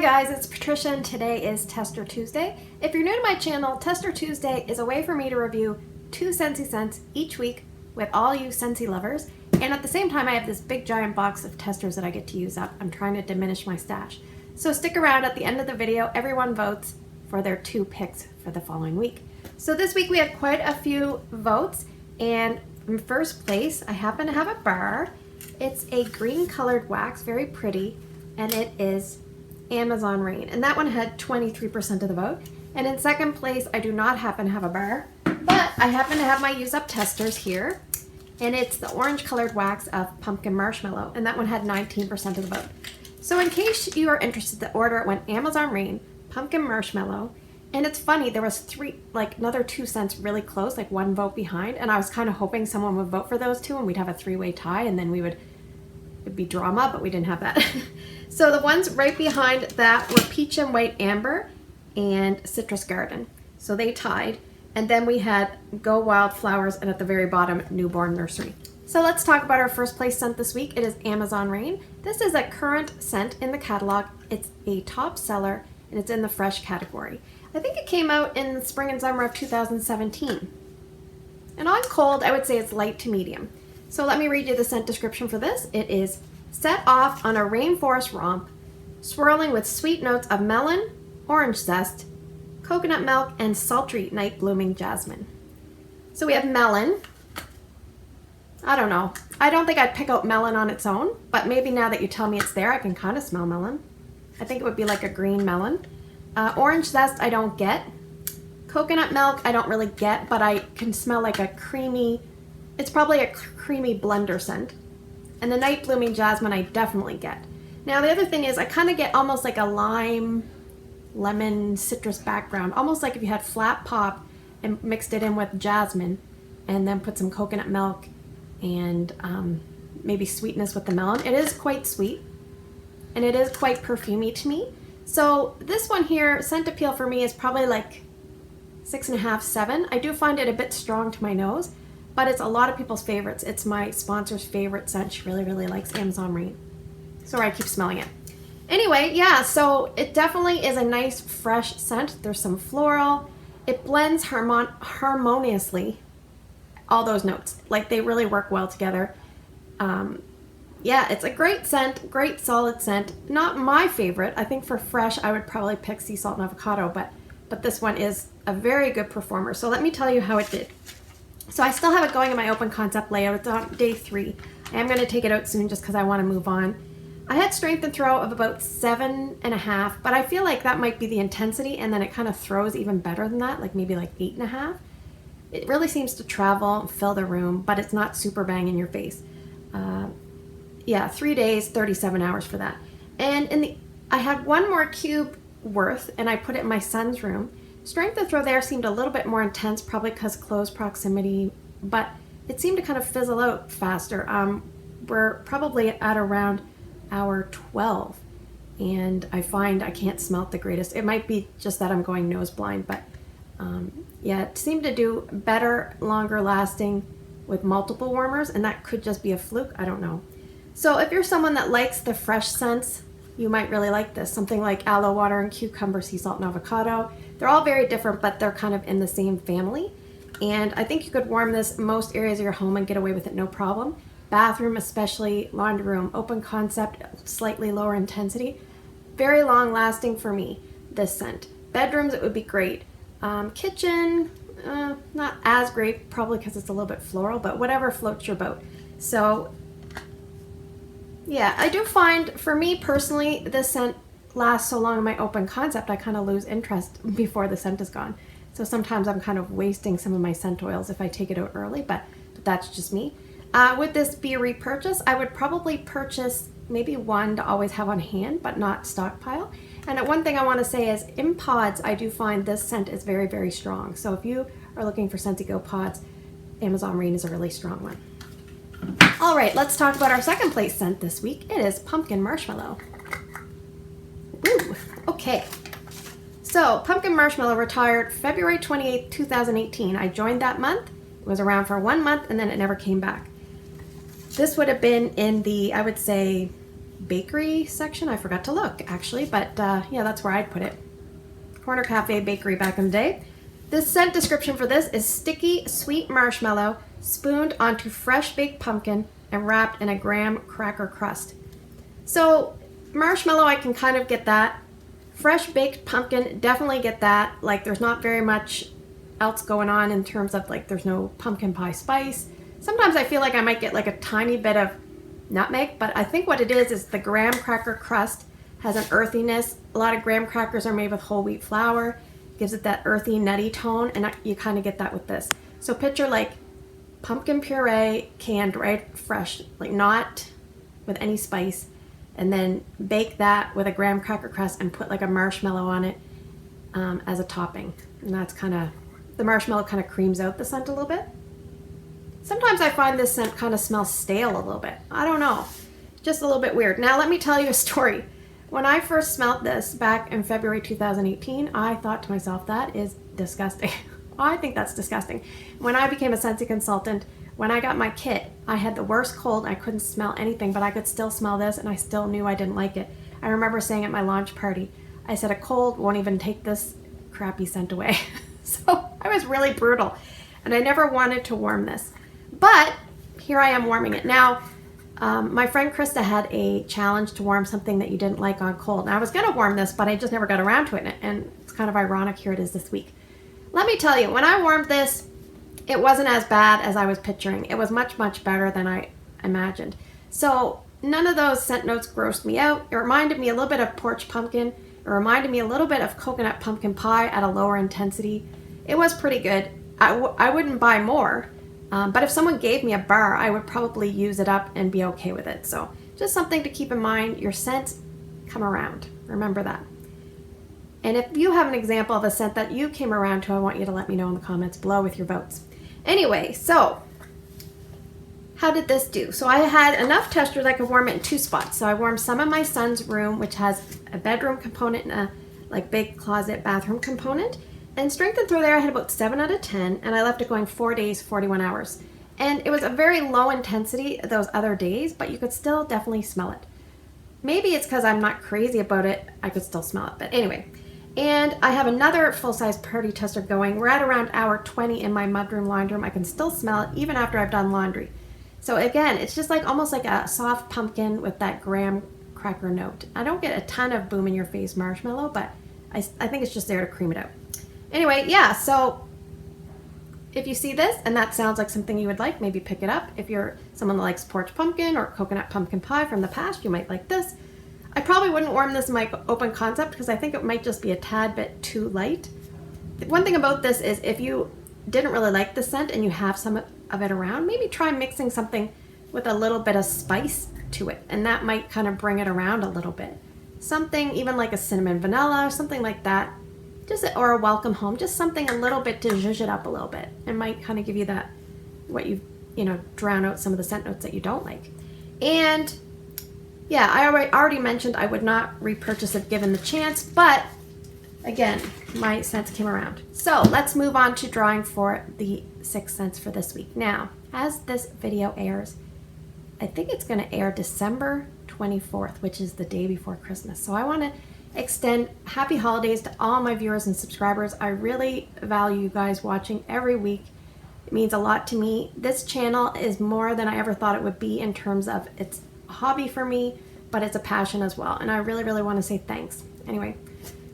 guys, it's Patricia and today is Tester Tuesday. If you're new to my channel, Tester Tuesday is a way for me to review 2 Scentsy scents each week with all you Scentsy lovers. And at the same time, I have this big giant box of testers that I get to use up. I'm trying to diminish my stash. So stick around. At the end of the video, everyone votes for their 2 picks for the following week. So this week we have quite a few votes, and in first place, I happen to have a bar. It's a green colored wax, very pretty, and it is Amazon Rain, and that one had 23% of the vote. And in second place, I do not happen to have a bar, but I happen to have my use up testers here, and it's the orange colored wax of Pumpkin Marshmallow, and that one had 19% of the vote. So in case you are interested, the order it went Amazon Rain, Pumpkin Marshmallow, and it's funny, there was another 2 scents really close, like 1 vote behind, and I was kind of hoping someone would vote for those 2 and we'd have a 3-way tie, and then it'd be drama, but we didn't have that. So the ones right behind that were Peach and White Amber and Citrus Garden. So they tied. And then we had Go Wild Flowers, and at the very bottom, Newborn Nursery. So let's talk about our first place scent this week. It is Amazon Rain. This is a current scent in the catalog. It's a top seller, and it's in the fresh category. I think it came out in the spring and summer of 2017. And on cold, I would say it's light to medium. So let me read you the scent description for this. It is set off on a rainforest romp, swirling with sweet notes of melon, orange zest, coconut milk, and sultry night blooming jasmine. So we have melon. I don't know. I don't think I'd pick out melon on its own, but maybe now that you tell me it's there, I can kind of smell melon. I think it would be like a green melon. Orange zest, I don't get. Coconut milk, I don't really get, but I can smell like a creamy, it's probably a creamy blender scent. And the night blooming jasmine I definitely get. Now the other thing is I kind of get almost like a lime, lemon, citrus background. Almost like if you had flat pop and mixed it in with jasmine and then put some coconut milk and maybe sweetness with the melon. It is quite sweet and it is quite perfumey to me. So this one here, scent appeal for me is probably like 6.5, 7. I do find it a bit strong to my nose, but it's a lot of people's favorites. It's my sponsor's favorite scent. She really, really likes Amazon Rain. Sorry, I keep smelling it. Anyway, yeah, so it definitely is a nice, fresh scent. There's some floral. It blends harmoniously, all those notes. Like, they really work well together. Yeah, it's a great scent, great solid scent. Not my favorite. I think for fresh, I would probably pick sea salt and avocado, but this one is a very good performer. So let me tell you how it did. So I still have it going in my open concept layout. It's on day 3. I am going to take it out soon just because I want to move on. I had strength and throw of about 7.5, but I feel like that might be the intensity, and then it kind of throws even better than that, like maybe like 8.5. It really seems to travel and fill the room, but it's not super bang in your face. Yeah, 3 days, 37 hours for that. And I had 1 more cube worth, and I put it in my son's room. Strength and throw there seemed a little bit more intense, probably because close proximity, but it seemed to kind of fizzle out faster. We're probably at around hour 12, and I find I can't smell it the greatest. It might be just that I'm going nose blind, but yeah, it seemed to do better, longer lasting with multiple warmers, and that could just be a fluke. I don't know. So if you're someone that likes the fresh scents, you might really like this. Something like aloe water and cucumber, sea salt and avocado. They're all very different, but they're kind of in the same family. And I think you could warm this most areas of your home and get away with it no problem. Bathroom especially, laundry room, open concept, slightly lower intensity. Very long lasting for me, this scent. Bedrooms, it would be great. Kitchen, not as great, probably because it's a little bit floral, but whatever floats your boat. So yeah, I do find, for me personally, this scent lasts so long in my open concept, I kind of lose interest before the scent is gone. So sometimes I'm kind of wasting some of my scent oils if I take it out early, but that's just me. Would this be a repurchase? I would probably purchase maybe 1 to always have on hand, but not stockpile. And one thing I want to say is, in pods, I do find this scent is very, very strong. So if you are looking for Scentsy Go pods, Amazon Rain is a really strong one. All right, let's talk about our second place scent this week. It is Pumpkin Marshmallow. Woo, okay. So Pumpkin Marshmallow retired February 28th, 2018. I joined that month. It was around for 1 month, and then it never came back. This would have been in the, I would say, bakery section. I forgot to look actually, but yeah, that's where I'd put it. Corner Cafe Bakery back in the day. The scent description for this is sticky sweet marshmallow spooned onto fresh baked pumpkin and wrapped in a graham cracker crust. So marshmallow, I can kind of get that. Fresh baked pumpkin, definitely get that. Like there's not very much else going on in terms of like there's no pumpkin pie spice. Sometimes I feel like I might get like a tiny bit of nutmeg, but I think what it is the graham cracker crust has an earthiness. A lot of graham crackers are made with whole wheat flour. Gives it that earthy, nutty tone, and you kind of get that with this. So picture like pumpkin puree canned right fresh, like not with any spice, and then bake that with a graham cracker crust and put like a marshmallow on it as a topping. And that's kind of, the marshmallow kind of creams out the scent a little bit. Sometimes I find this scent kind of smells stale a little bit. I don't know, just a little bit weird. Now let me tell you a story. When I first smelled this back in February 2018, I thought to myself, that is disgusting. I think that's disgusting. When I became a Scentsy consultant, when I got my kit, I had the worst cold. I couldn't smell anything, but I could still smell this, and I still knew I didn't like it. I remember saying at my launch party, I said, a cold won't even take this crappy scent away. So I was really brutal, and I never wanted to warm this. But here I am warming it. Now, my friend Krista had a challenge to warm something that you didn't like on cold. Now I was going to warm this, but I just never got around to it, and it's kind of ironic here it is this week. Let me tell you, when I warmed this, it wasn't as bad as I was picturing. It was much, much better than I imagined. So none of those scent notes grossed me out. It reminded me a little bit of porch pumpkin. It reminded me a little bit of coconut pumpkin pie at a lower intensity. It was pretty good. I wouldn't buy more. But if someone gave me a bar, I would probably use it up and be okay with it. So just something to keep in mind. Your scents come around. Remember that. And if you have an example of a scent that you came around to, I want you to let me know in the comments below with your votes. Anyway, so how did this do? So I had enough testers I could warm it in 2 spots. So I warmed some in my son's room, which has a bedroom component and a like big closet bathroom component. And strength and throw there, I had about 7 out of 10, and I left it going 4 days, 41 hours. And it was a very low intensity those other days, but you could still definitely smell it. Maybe it's because I'm not crazy about it, I could still smell it, but anyway. And I have another full-size party tester going. We're at around hour 20 in my mudroom laundry room. I can still smell it even after I've done laundry. So again, it's just like almost like a soft pumpkin with that graham cracker note. I don't get a ton of boom in your face marshmallow, but I think it's just there to cream it out. Anyway, yeah, so if you see this and that sounds like something you would like, maybe pick it up. If you're someone that likes porch pumpkin or coconut pumpkin pie from the past, you might like this. I probably wouldn't warm this in my open concept because I think it might just be a tad bit too light. One thing about this is if you didn't really like the scent and you have some of it around, maybe try mixing something with a little bit of spice to it, and that might kind of bring it around a little bit. Something even like a cinnamon vanilla or something like that. Or a welcome home, just something a little bit to zhuzh it up a little bit. It might kind of give you that, what you drown out some of the scent notes that you don't like. And yeah, I already mentioned I would not repurchase it given the chance, but again, my scents came around. So let's move on to drawing for the 6 scents for this week. Now, as this video airs, I think it's going to air December 24th, which is the day before Christmas. So I want to extend happy holidays to all my viewers and subscribers. I really value you guys watching every week. It means a lot to me. This channel is more than I ever thought it would be in terms of it's a hobby for me, but it's a passion as well. And I really, really want to say thanks. Anyway,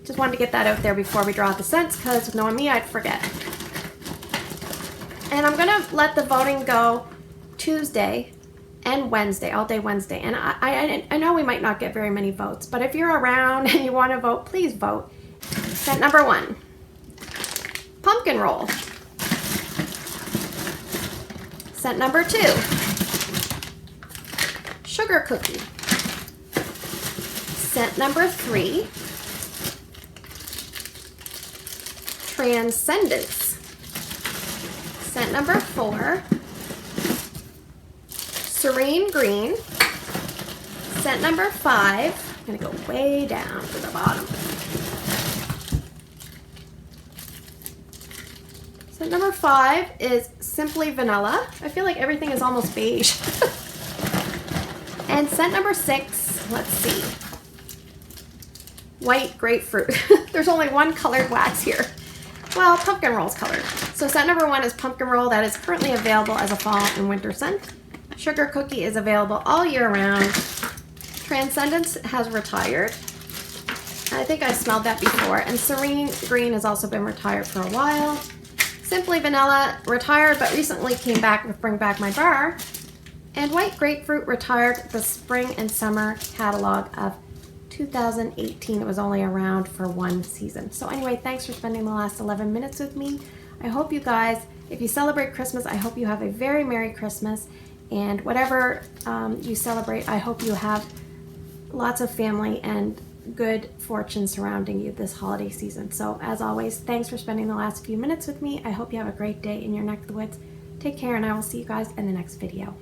just wanted to get that out there before we draw out the scents because knowing me, I'd forget. And I'm gonna let the voting go Tuesday and Wednesday, all day Wednesday. And I know we might not get very many votes, but if you're around and you want to vote, please vote. Scent number 1, pumpkin roll. Scent number 2, sugar cookie. Scent number 3, transcendence. Scent number 4, serene green. Scent number 5, I'm gonna go way down to the bottom. Scent number 5 is simply vanilla. I feel like everything is almost beige. And scent number 6 let's see. White grapefruit. There's only one colored wax here. Well, pumpkin roll's colored. So scent number 1 is pumpkin roll. That is currently available as a fall and winter scent. Sugar cookie is available all year round. Transcendence has retired. I think I smelled that before. And Serene Green has also been retired for a while. Simply Vanilla retired, but recently came back with Bring Back My Bar. And White Grapefruit retired the spring and summer catalog of 2018. It was only around for 1 season. So anyway, thanks for spending the last 11 minutes with me. I hope you guys, if you celebrate Christmas, I hope you have a very Merry Christmas. And whatever you celebrate, I hope you have lots of family and good fortune surrounding you this holiday season. So as always, thanks for spending the last few minutes with me. I hope you have a great day in your neck of the woods. Take care, and I will see you guys in the next video.